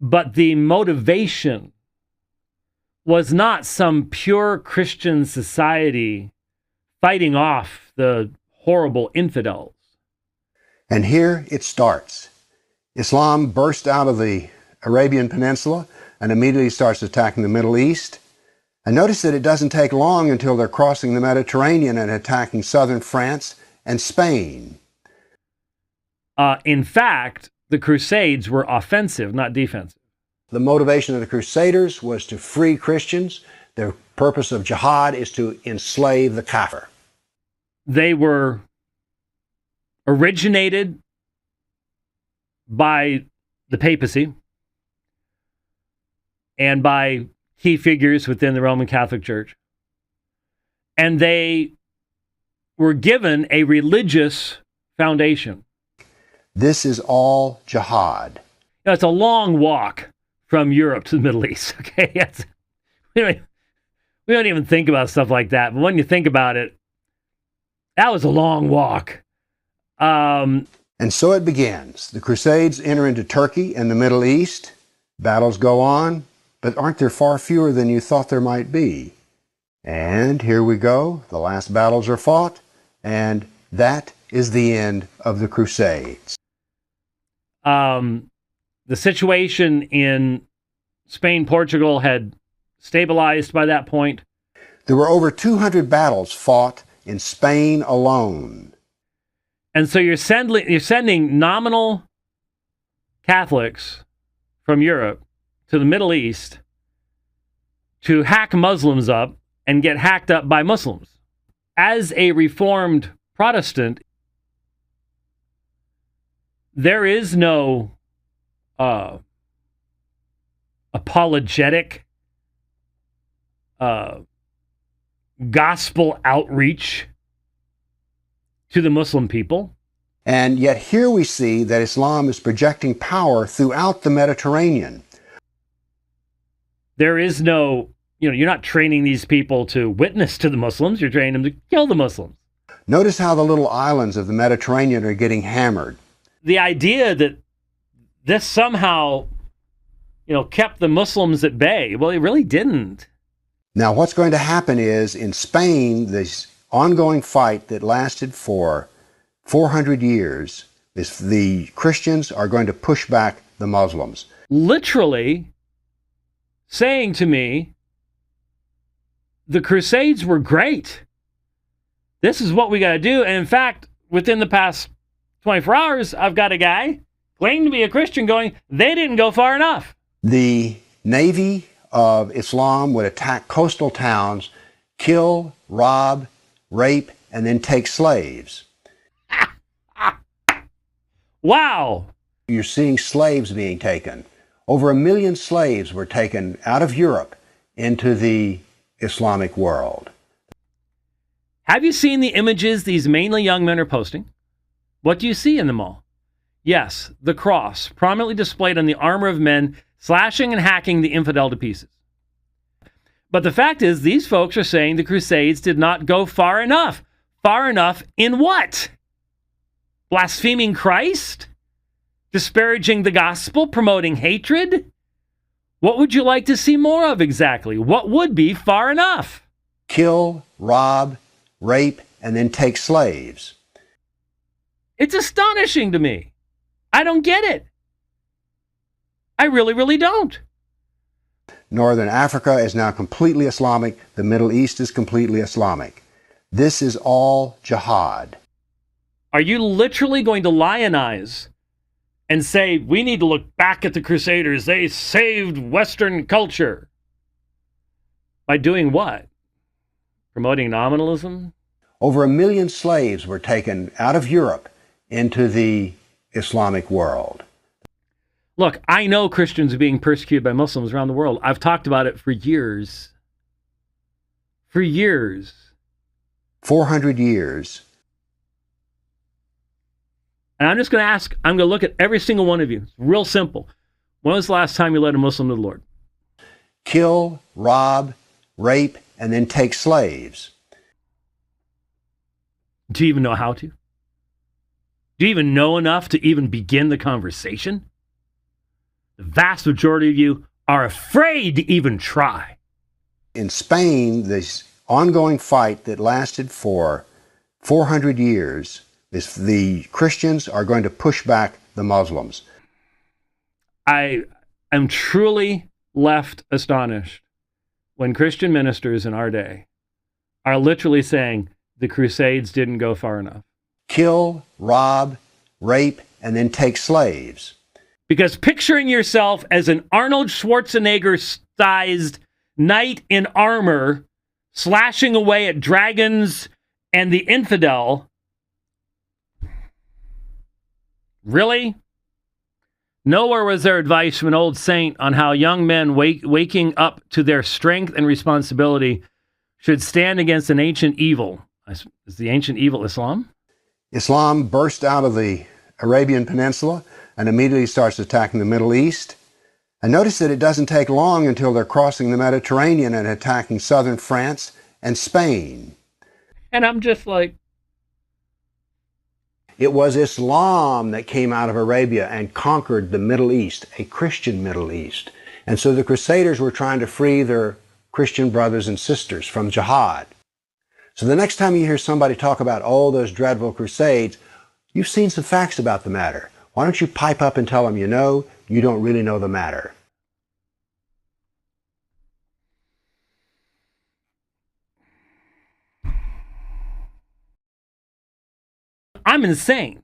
But the motivation was not some pure Christian society fighting off the horrible infidels. And here it starts. Islam burst out of the Arabian Peninsula and immediately starts attacking the Middle East. And notice that it doesn't take long until they're crossing the Mediterranean and attacking southern France and Spain. In fact, the Crusades were offensive, not defensive. The motivation of the Crusaders was to free Christians. The purpose of jihad is to enslave the kafir. They were originated by the papacy and by key figures within the Roman Catholic Church. And they were given a religious foundation. This is all jihad. You know, it's a long walk from Europe to the Middle East. Okay, we don't even think about stuff like that. But when you think about it, that was a long walk. And so it begins. The Crusades enter into Turkey and the Middle East. Battles go on, but aren't there far fewer than you thought there might be? And here we go. The last battles are fought, and that is the end of the Crusades. The situation in Spain, Portugal had stabilized by that point. There were over 200 battles fought in Spain alone. And so you're sending nominal Catholics from Europe to the Middle East to hack Muslims up and get hacked up by Muslims. As a Reformed Protestant, there is no apologetic gospel outreach to the Muslim people. And yet here we see that Islam is projecting power throughout the Mediterranean. There is no, you're not training these people to witness to the Muslims, you're training them to kill the Muslims. Notice how the little islands of the Mediterranean are getting hammered. The idea that this somehow, kept the Muslims at bay, well, it really didn't. Now, what's going to happen is, in Spain, this ongoing fight that lasted for 400 years, the Christians are going to push back the Muslims. Literally saying to me, the Crusades were great. This is what we got to do. And in fact, within the past 24 hours, I've got a guy claiming to be a Christian going, they didn't go far enough. The Navy of Islam would attack coastal towns, kill, rob, rape, and then take slaves. Wow. You're seeing slaves being taken. Over 1 million slaves were taken out of Europe into the Islamic world. Have you seen the images these mainly young men are posting? What do you see in them all? Yes, the cross, prominently displayed on the armor of men, slashing and hacking the infidel to pieces. But the fact is, these folks are saying the Crusades did not go far enough. Far enough in what? Blaspheming Christ? Disparaging the gospel? Promoting hatred? What would you like to see more of exactly? What would be far enough? Kill, rob, rape, and then take slaves. It's astonishing to me. I don't get it. I really, really don't. Northern Africa is now completely Islamic. The Middle East is completely Islamic. This is all jihad. Are you literally going to lionize and say, we need to look back at the Crusaders? They saved Western culture. By doing what? Promoting nominalism? Over 1 million slaves were taken out of Europe into the Islamic world. Look, I know Christians are being persecuted by Muslims around the world. I've talked about it for years. For years. 400 years. And I'm just going to ask, I'm going to look at every single one of you. It's real simple. When was the last time you led a Muslim to the Lord? Kill, rob, rape, and then take slaves. Do you even know how to? Do you even know enough to even begin the conversation? The vast majority of you are afraid to even try. In Spain, this ongoing fight that lasted for 400 years, the Christians are going to push back the Muslims. I am truly left astonished when Christian ministers in our day are literally saying the Crusades didn't go far enough. Kill, rob, rape, and then take slaves. Because picturing yourself as an Arnold Schwarzenegger-sized knight in armor slashing away at dragons and the infidel, really? Nowhere was there advice from an old saint on how young men waking up to their strength and responsibility should stand against an ancient evil. Is the ancient evil Islam? Islam burst out of the Arabian Peninsula and immediately starts attacking the Middle East. And notice that it doesn't take long until they're crossing the Mediterranean and attacking southern France and Spain. And I'm just like... It was Islam that came out of Arabia and conquered the Middle East, a Christian Middle East. And so the Crusaders were trying to free their Christian brothers and sisters from jihad. So the next time you hear somebody talk about, oh, those dreadful Crusades, you've seen some facts about the matter. Why don't you pipe up and tell them you don't really know the matter? I'm insane.